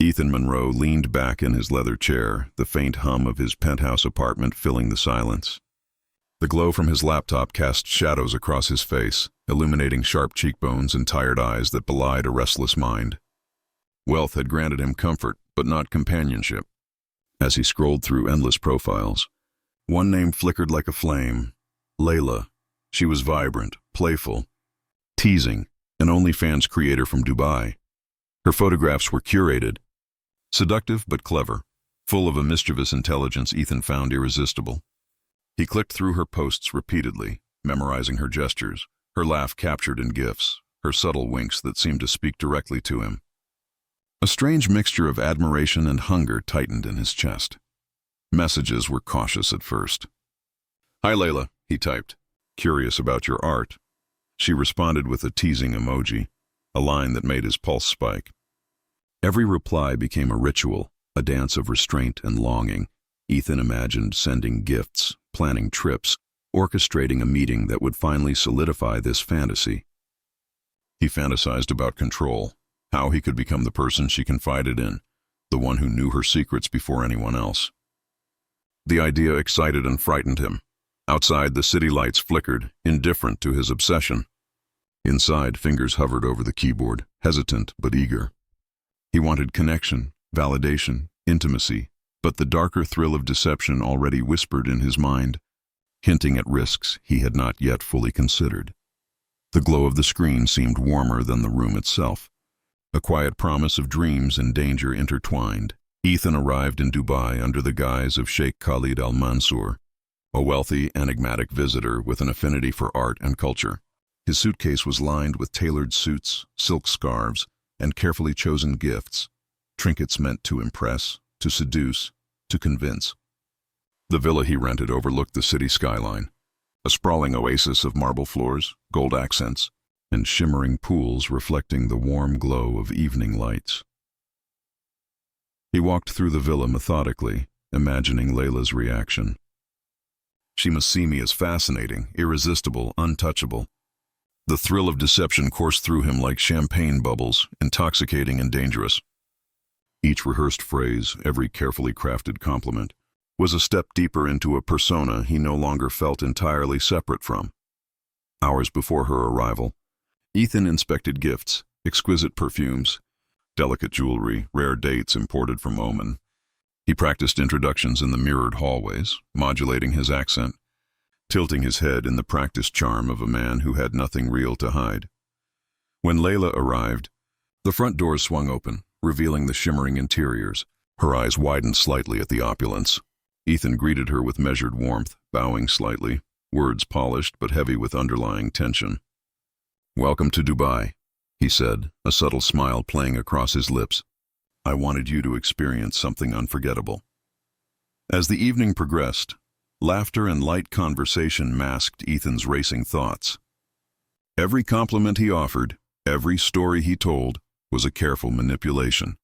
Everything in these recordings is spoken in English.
Ethan Monroe leaned back in his leather chair, the faint hum of his penthouse apartment filling the silence. The glow from his laptop cast shadows across his face, illuminating sharp cheekbones and tired eyes that belied a restless mind. Wealth had granted him comfort, but not companionship. As he scrolled through endless profiles, one name flickered like a flame: Layla. She was vibrant, playful, teasing, an OnlyFans creator from Dubai. Her photographs were curated, seductive but clever, full of a mischievous intelligence Ethan found irresistible. He clicked through her posts repeatedly, memorizing her gestures, her laugh captured in GIFs, her subtle winks that seemed to speak directly to him. A strange mixture of admiration and hunger tightened in his chest. Messages were cautious at first. "Hi, Layla," he typed. "Curious about your art." She responded with a teasing emoji, a line that made his pulse spike. Every reply became a ritual, a dance of restraint and longing. Ethan imagined sending gifts, planning trips, orchestrating a meeting that would finally solidify this fantasy. He fantasized about control, how he could become the person she confided in, the one who knew her secrets before anyone else. The idea excited and frightened him. Outside, the city lights flickered, indifferent to his obsession. Inside, fingers hovered over the keyboard, hesitant but eager. He wanted connection, validation, intimacy, but the darker thrill of deception already whispered in his mind, hinting at risks he had not yet fully considered. The glow of the screen seemed warmer than the room itself, a quiet promise of dreams and danger intertwined. Ethan arrived in Dubai under the guise of Sheikh Khalid Al Mansour, a wealthy, enigmatic visitor with an affinity for art and culture. His suitcase was lined with tailored suits, silk scarves, and carefully chosen gifts, trinkets meant to impress, to seduce, to convince. The villa he rented overlooked the city skyline, a sprawling oasis of marble floors, gold accents, and shimmering pools reflecting the warm glow of evening lights. He walked through the villa methodically, imagining Layla's reaction. She must see me as fascinating, irresistible, untouchable. The thrill of deception coursed through him like champagne bubbles, intoxicating and dangerous. Each rehearsed phrase, every carefully crafted compliment, was a step deeper into a persona he no longer felt entirely separate from. Hours before her arrival, Ethan inspected gifts, exquisite perfumes, delicate jewelry, rare dates imported from Oman. He practiced introductions in the mirrored hallways, modulating his accent, tilting his head in the practiced charm of a man who had nothing real to hide. When Layla arrived, the front doors swung open, revealing the shimmering interiors. Her eyes widened slightly at the opulence. Ethan greeted her with measured warmth, bowing slightly, words polished but heavy with underlying tension. "Welcome to Dubai," he said, a subtle smile playing across his lips. "I wanted you to experience something unforgettable." As the evening progressed, laughter and light conversation masked Ethan's racing thoughts. Every compliment he offered, every story he told, was a careful manipulation,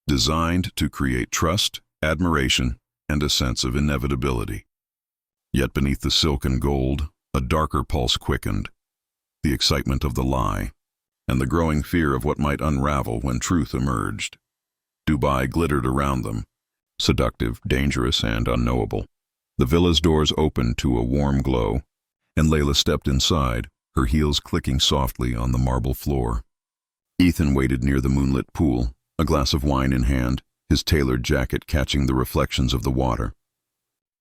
designed to create trust, admiration, and a sense of inevitability. Yet beneath the silk and gold, a darker pulse quickened, the excitement of the lie, and the growing fear of what might unravel when truth emerged. Dubai glittered around them, seductive, dangerous, and unknowable. The villa's doors opened to a warm glow, and Layla stepped inside, her heels clicking softly on the marble floor. Ethan waited near the moonlit pool, a glass of wine in hand, his tailored jacket catching the reflections of the water.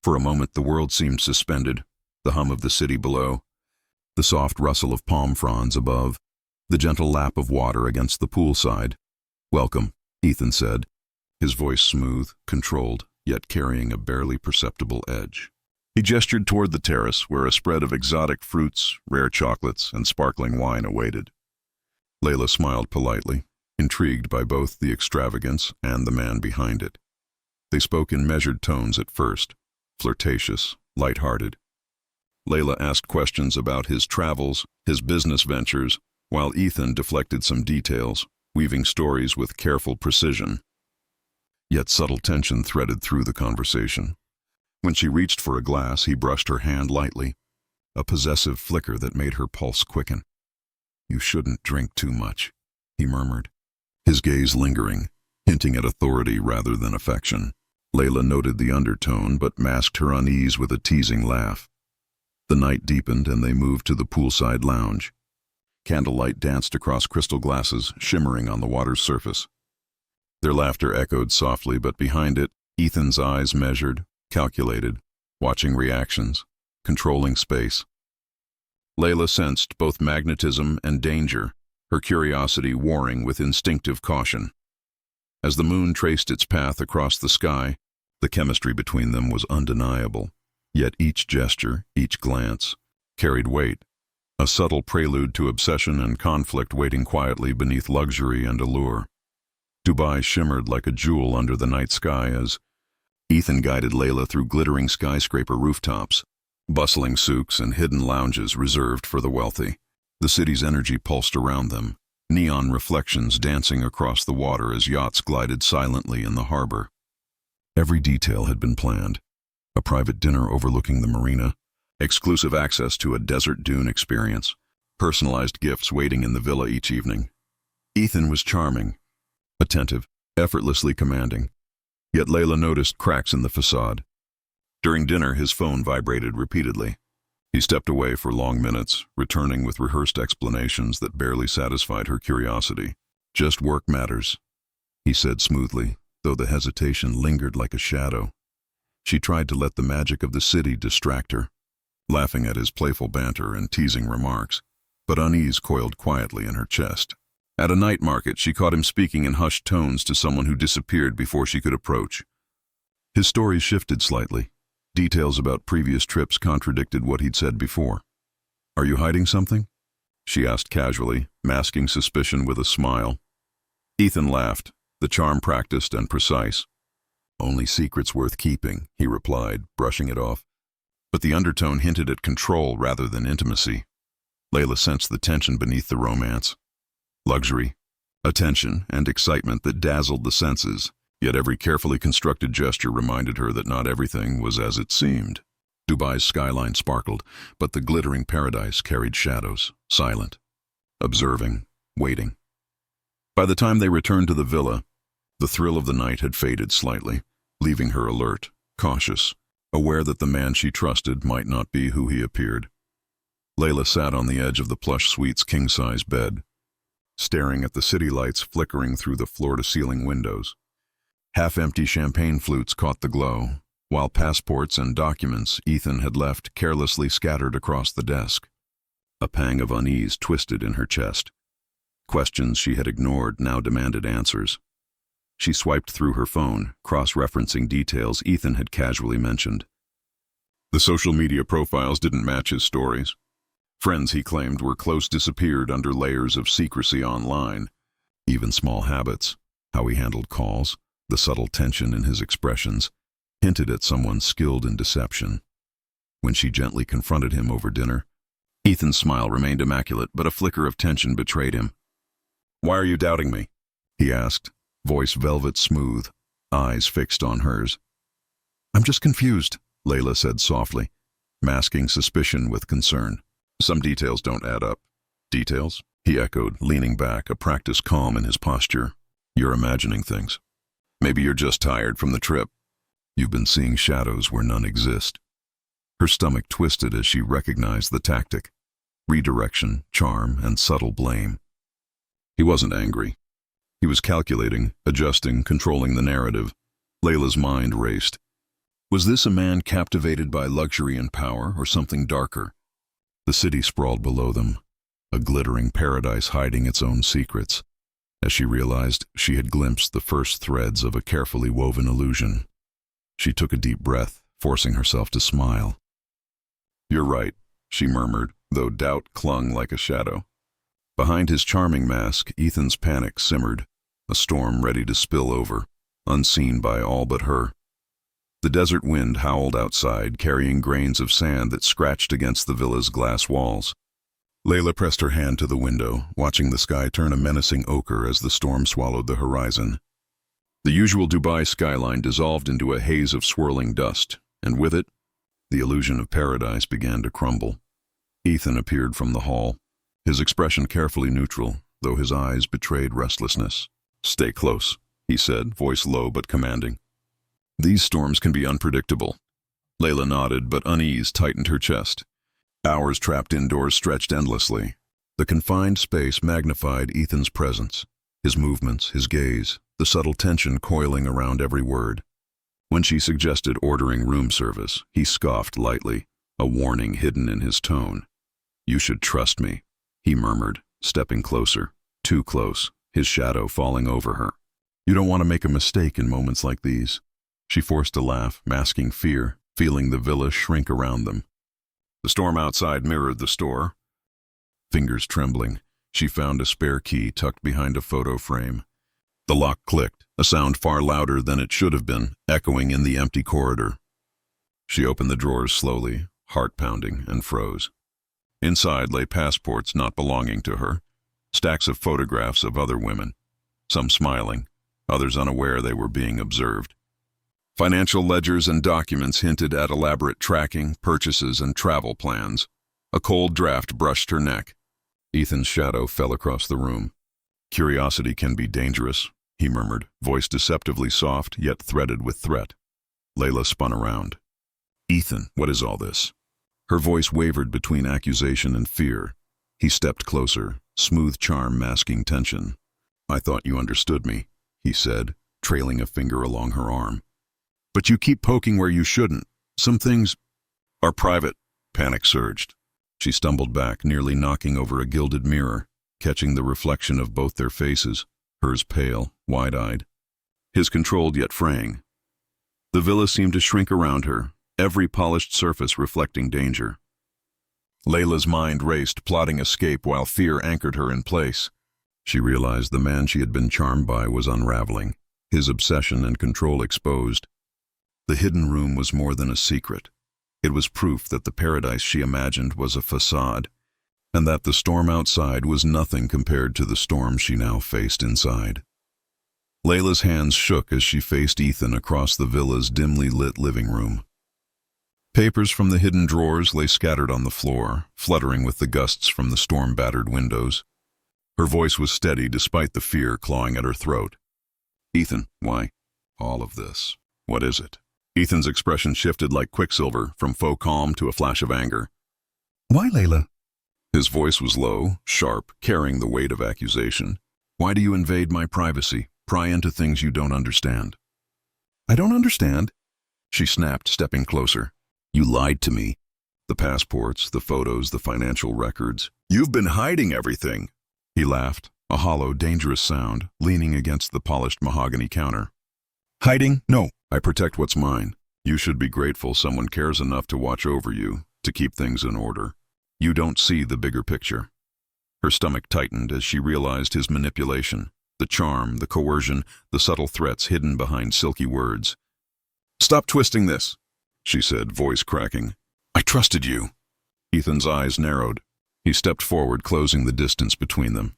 For a moment the world seemed suspended, the hum of the city below, the soft rustle of palm fronds above, the gentle lap of water against the poolside. "Welcome," Ethan said, his voice smooth, controlled, yet carrying a barely perceptible edge. He gestured toward the terrace where a spread of exotic fruits, rare chocolates, and sparkling wine awaited. Layla smiled politely, intrigued by both the extravagance and the man behind it. They spoke in measured tones at first, flirtatious, light-hearted. Layla asked questions about his travels, his business ventures, while Ethan deflected some details, weaving stories with careful precision. Yet subtle tension threaded through the conversation. When she reached for a glass, he brushed her hand lightly, a possessive flicker that made her pulse quicken. "You shouldn't drink too much," he murmured, his gaze lingering, hinting at authority rather than affection. Layla noted the undertone but masked her unease with a teasing laugh. The night deepened and they moved to the poolside lounge. Candlelight danced across crystal glasses, shimmering on the water's surface. Their laughter echoed softly, but behind it, Ethan's eyes measured, calculated, watching reactions, controlling space. Layla sensed both magnetism and danger, her curiosity warring with instinctive caution. As the moon traced its path across the sky, the chemistry between them was undeniable. Yet each gesture, each glance, carried weight, a subtle prelude to obsession and conflict waiting quietly beneath luxury and allure. Dubai shimmered like a jewel under the night sky as Ethan guided Layla through glittering skyscraper rooftops, bustling souks and hidden lounges reserved for the wealthy. The city's energy pulsed around them, neon reflections dancing across the water as yachts glided silently in the harbor. Every detail had been planned. A private dinner overlooking the marina, exclusive access to a desert dune experience, personalized gifts waiting in the villa each evening. Ethan was charming, attentive, effortlessly commanding. Yet Layla noticed cracks in the facade. During dinner, his phone vibrated repeatedly. He stepped away for long minutes, returning with rehearsed explanations that barely satisfied her curiosity. "Just work matters," he said smoothly, though the hesitation lingered like a shadow. She tried to let the magic of the city distract her, laughing at his playful banter and teasing remarks, but unease coiled quietly in her chest. At a night market, she caught him speaking in hushed tones to someone who disappeared before she could approach. His story shifted slightly. Details about previous trips contradicted what he'd said before. "Are you hiding something?" she asked casually, masking suspicion with a smile. Ethan laughed, the charm practiced and precise. "Only secrets worth keeping," he replied, brushing it off. But the undertone hinted at control rather than intimacy. Layla sensed the tension beneath the romance. Luxury, attention, and excitement that dazzled the senses, yet every carefully constructed gesture reminded her that not everything was as it seemed. Dubai's skyline sparkled, but the glittering paradise carried shadows, silent, observing, waiting. By the time they returned to the villa, the thrill of the night had faded slightly, leaving her alert, cautious, aware that the man she trusted might not be who he appeared. Layla sat on the edge of the plush suite's king-size bed, staring at the city lights flickering through the floor-to-ceiling windows. Half-empty champagne flutes caught the glow, while passports and documents Ethan had left carelessly scattered across the desk. A pang of unease twisted in her chest. Questions she had ignored now demanded answers. She swiped through her phone, cross-referencing details Ethan had casually mentioned. The social media profiles didn't match his stories. Friends he claimed were close disappeared under layers of secrecy online. Even small habits, how he handled calls, the subtle tension in his expressions, hinted at someone skilled in deception. When she gently confronted him over dinner, Ethan's smile remained immaculate, but a flicker of tension betrayed him. "Why are you doubting me?" he asked, voice velvet smooth, eyes fixed on hers. "I'm just confused," Layla said softly, masking suspicion with concern. "Some details don't add up." "Details?" he echoed, leaning back, a practiced calm in his posture. "You're imagining things. Maybe you're just tired from the trip. You've been seeing shadows where none exist." Her stomach twisted as she recognized the tactic. Redirection, charm, and subtle blame. He wasn't angry. He was calculating, adjusting, controlling the narrative. Layla's mind raced. Was this a man captivated by luxury and power, or something darker? The city sprawled below them, a glittering paradise hiding its own secrets. As she realized, she had glimpsed the first threads of a carefully woven illusion. She took a deep breath, forcing herself to smile. "You're right," she murmured, though doubt clung like a shadow. Behind his charming mask, Ethan's panic simmered, a storm ready to spill over, unseen by all but her. The desert wind howled outside, carrying grains of sand that scratched against the villa's glass walls. Layla pressed her hand to the window, watching the sky turn a menacing ochre as the storm swallowed the horizon. The usual Dubai skyline dissolved into a haze of swirling dust, and with it, the illusion of paradise began to crumble. Ethan appeared from the hall, his expression carefully neutral, though his eyes betrayed restlessness. "Stay close," he said, voice low but commanding. These storms can be unpredictable. Layla nodded, but unease tightened her chest. Hours trapped indoors stretched endlessly. The confined space magnified Ethan's presence, his movements, his gaze, the subtle tension coiling around every word. When she suggested ordering room service, he scoffed lightly, a warning hidden in his tone. "You should trust me," he murmured, stepping closer, too close, his shadow falling over her. "You don't want to make a mistake in moments like these." She forced a laugh, masking fear, feeling the villa shrink around them. The storm outside mirrored the store. Fingers trembling, she found a spare key tucked behind a photo frame. The lock clicked, a sound far louder than it should have been, echoing in the empty corridor. She opened the drawers slowly, heart pounding, and froze. Inside lay passports not belonging to her, stacks of photographs of other women, some smiling, others unaware they were being observed. Financial ledgers and documents hinted at elaborate tracking, purchases, and travel plans. A cold draft brushed her neck. Ethan's shadow fell across the room. "Curiosity can be dangerous," he murmured, voice deceptively soft yet threaded with threat. Layla spun around. "Ethan, what is all this?" Her voice wavered between accusation and fear. He stepped closer, smooth charm masking tension. "I thought you understood me," he said, trailing a finger along her arm. "But you keep poking where you shouldn't. Some things are private." Panic surged. She stumbled back, nearly knocking over a gilded mirror, catching the reflection of both their faces, hers pale, wide-eyed, his controlled yet fraying. The villa seemed to shrink around her, every polished surface reflecting danger. Layla's mind raced, plotting escape while fear anchored her in place. She realized the man she had been charmed by was unraveling, his obsession and control exposed. The hidden room was more than a secret. It was proof that the paradise she imagined was a facade, and that the storm outside was nothing compared to the storm she now faced inside. Layla's hands shook as she faced Ethan across the villa's dimly lit living room. Papers from the hidden drawers lay scattered on the floor, fluttering with the gusts from the storm-battered windows. Her voice was steady despite the fear clawing at her throat. "Ethan, why all of this? What is it?" Ethan's expression shifted like quicksilver, from faux calm to a flash of anger. "Why, Layla?" His voice was low, sharp, carrying the weight of accusation. "Why do you invade my privacy, pry into things you don't understand?" "I don't understand," she snapped, stepping closer. "You lied to me. The passports, the photos, the financial records. You've been hiding everything." He laughed, a hollow, dangerous sound, leaning against the polished mahogany counter. "Hiding? No. I protect what's mine. You should be grateful someone cares enough to watch over you, to keep things in order. You don't see the bigger picture." Her stomach tightened as she realized his manipulation, the charm, the coercion, the subtle threats hidden behind silky words. "Stop twisting this," she said, voice cracking. "I trusted you." Ethan's eyes narrowed. He stepped forward, closing the distance between them.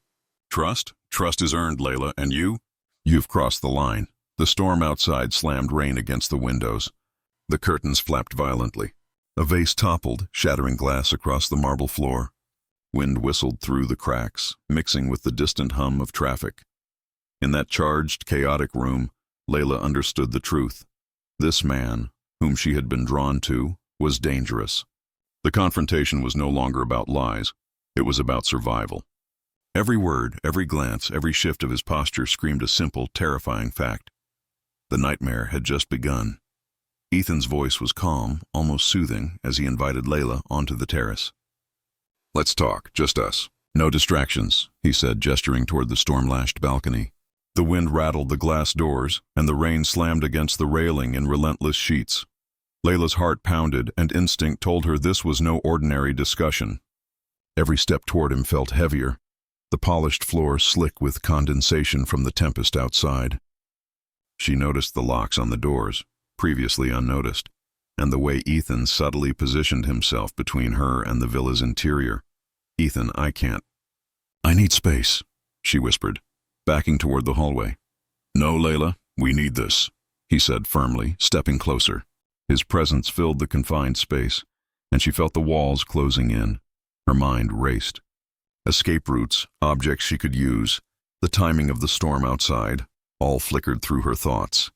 "Trust? Trust is earned, Layla, and you? You've crossed the line." The storm outside slammed rain against the windows. The curtains flapped violently. A vase toppled, shattering glass across the marble floor. Wind whistled through the cracks, mixing with the distant hum of traffic. In that charged, chaotic room, Layla understood the truth. This man, whom she had been drawn to, was dangerous. The confrontation was no longer about lies. It was about survival. Every word, every glance, every shift of his posture screamed a simple, terrifying fact. The nightmare had just begun. Ethan's voice was calm, almost soothing, as he invited Layla onto the terrace. "Let's talk, just us. No distractions," he said, gesturing toward the storm-lashed balcony. The wind rattled the glass doors, and the rain slammed against the railing in relentless sheets. Layla's heart pounded, and instinct told her this was no ordinary discussion. Every step toward him felt heavier, the polished floor slick with condensation from the tempest outside. She noticed the locks on the doors, previously unnoticed, and the way Ethan subtly positioned himself between her and the villa's interior. "Ethan, I can't. I need space," she whispered, backing toward the hallway. "No, Layla, we need this," he said firmly, stepping closer. His presence filled the confined space, and she felt the walls closing in. Her mind raced. Escape routes, objects she could use, the timing of the storm outside. all flickered through her thoughts.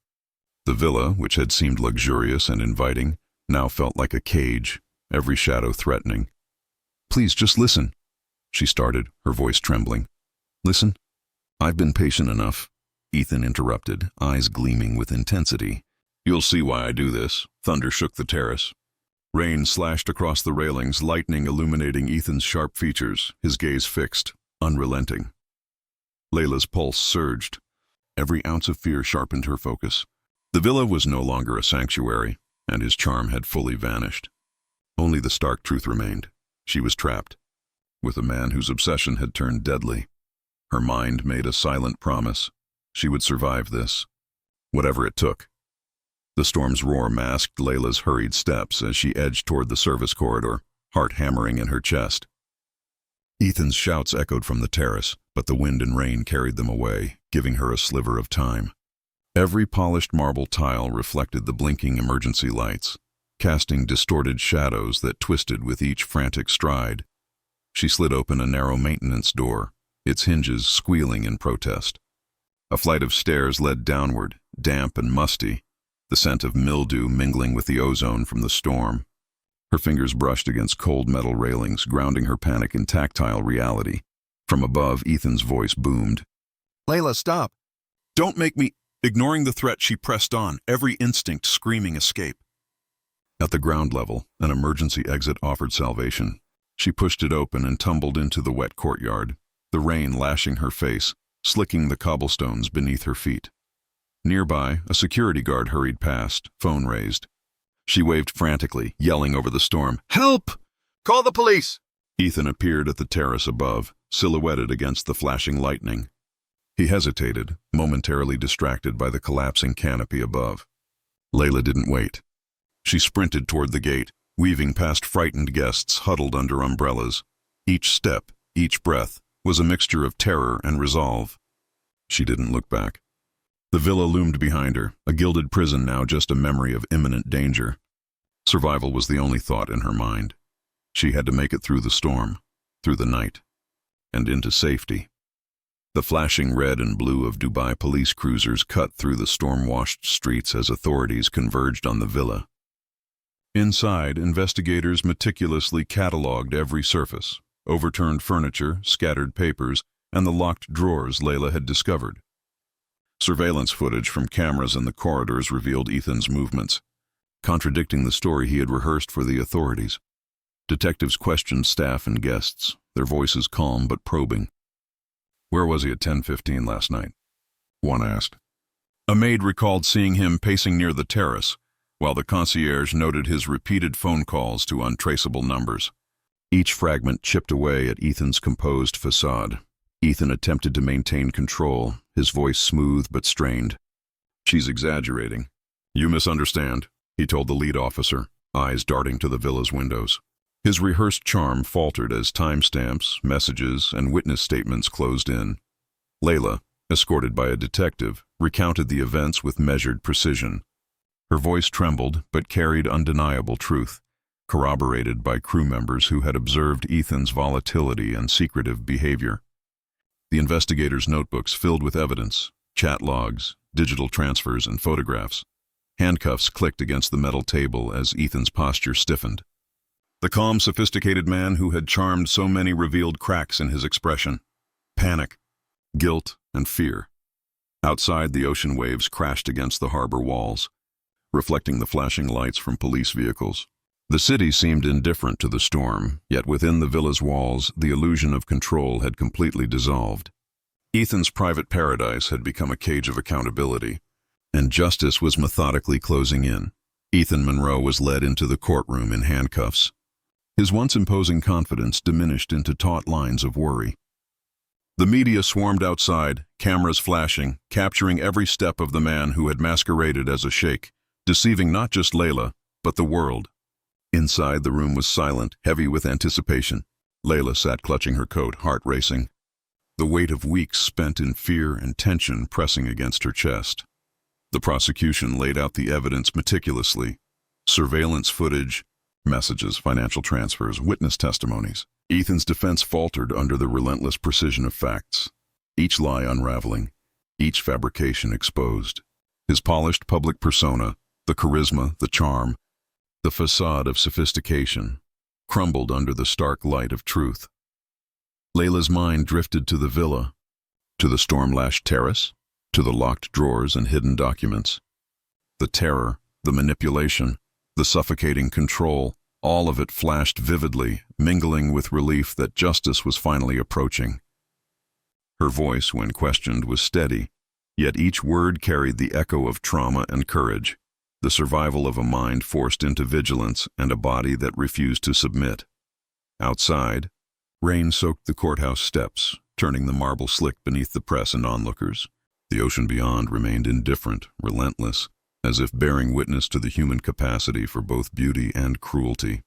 The villa, which had seemed luxurious and inviting, now felt like a cage, every shadow threatening. "Please, just listen," she started, her voice trembling. "Listen." "I've been patient enough," Ethan interrupted, eyes gleaming with intensity. "You'll see why I do this." Thunder shook the terrace. Rain slashed across the railings, lightning illuminating Ethan's sharp features, his gaze fixed, unrelenting. Layla's pulse surged. Every ounce of fear sharpened her focus. The villa was no longer a sanctuary, and his charm had fully vanished. Only the stark truth remained. She was trapped, with a man whose obsession had turned deadly. Her mind made a silent promise. She would survive this, whatever it took. The storm's roar masked Layla's hurried steps as she edged toward the service corridor, heart hammering in her chest. Ethan's shouts echoed from the terrace, but the wind and rain carried them away, giving her a sliver of time. Every polished marble tile reflected the blinking emergency lights, casting distorted shadows that twisted with each frantic stride. She slid open a narrow maintenance door, its hinges squealing in protest. A flight of stairs led downward, damp and musty, the scent of mildew mingling with the ozone from the storm. Her fingers brushed against cold metal railings, grounding her panic in tactile reality. From above, Ethan's voice boomed. "Layla, stop! Don't make me—" Ignoring the threat, she pressed on, every instinct screaming escape. At the ground level, an emergency exit offered salvation. She pushed it open and tumbled into the wet courtyard, the rain lashing her face, slicking the cobblestones beneath her feet. Nearby, a security guard hurried past, phone raised. She waved frantically, yelling over the storm, "Help! Call the police!" Ethan appeared at the terrace above, silhouetted against the flashing lightning. He hesitated, momentarily distracted by the collapsing canopy above. Layla didn't wait. She sprinted toward the gate, weaving past frightened guests huddled under umbrellas. Each step, each breath, was a mixture of terror and resolve. She didn't look back. The villa loomed behind her, a gilded prison now just a memory of imminent danger. Survival was the only thought in her mind. She had to make it through the storm, through the night, and into safety. The flashing red and blue of Dubai police cruisers cut through the storm-washed streets as authorities converged on the villa. Inside, investigators meticulously catalogued every surface, overturned furniture, scattered papers, and the locked drawers Layla had discovered. Surveillance footage from cameras in the corridors revealed Ethan's movements, contradicting the story he had rehearsed for the authorities. Detectives questioned staff and guests, their voices calm but probing. "Where was he at 10:15 last night?" one asked. A maid recalled seeing him pacing near the terrace, while the concierge noted his repeated phone calls to untraceable numbers. Each fragment chipped away at Ethan's composed facade. Ethan attempted to maintain control, his voice smooth but strained. "She's exaggerating." "You misunderstand," he told the lead officer, eyes darting to the villa's windows. His rehearsed charm faltered as timestamps, messages, and witness statements closed in. Layla, escorted by a detective, recounted the events with measured precision. Her voice trembled but carried undeniable truth, corroborated by crew members who had observed Ethan's volatility and secretive behavior. The investigators' notebooks filled with evidence, chat logs, digital transfers, and photographs. Handcuffs clicked against the metal table as Ethan's posture stiffened. The calm, sophisticated man who had charmed so many revealed cracks in his expression. Panic, guilt, and fear. Outside, the ocean waves crashed against the harbor walls, reflecting the flashing lights from police vehicles. The city seemed indifferent to the storm, yet within the villa's walls, the illusion of control had completely dissolved. Ethan's private paradise had become a cage of accountability, and justice was methodically closing in. Ethan Monroe was led into the courtroom in handcuffs. His once imposing confidence diminished into taut lines of worry. The media swarmed outside, cameras flashing, capturing every step of the man who had masqueraded as a sheikh, deceiving not just Layla, but the world. Inside, the room was silent, heavy with anticipation. Layla sat clutching her coat, heart racing, the weight of weeks spent in fear and tension pressing against her chest. The prosecution laid out the evidence meticulously. Surveillance footage, messages, financial transfers, witness testimonies. Ethan's defense faltered under the relentless precision of facts, each lie unraveling, each fabrication exposed. His polished public persona, the charisma, the charm, the facade of sophistication, crumbled under the stark light of truth. Layla's mind drifted to the villa, to the storm-lashed terrace, to the locked drawers and hidden documents. The terror, the manipulation, the suffocating control, all of it flashed vividly, mingling with relief that justice was finally approaching. Her voice, when questioned, was steady, yet each word carried the echo of trauma and courage, the survival of a mind forced into vigilance and a body that refused to submit. Outside, rain soaked the courthouse steps, turning the marble slick beneath the press and onlookers. The ocean beyond remained indifferent, relentless, as if bearing witness to the human capacity for both beauty and cruelty.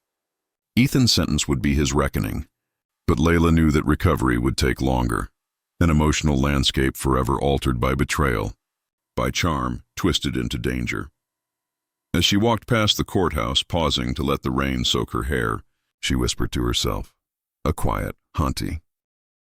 Ethan's sentence would be his reckoning, but Layla knew that recovery would take longer, an emotional landscape forever altered by betrayal, by charm twisted into danger. As she walked past the courthouse, pausing to let the rain soak her hair, she whispered to herself, "A quiet, haunty,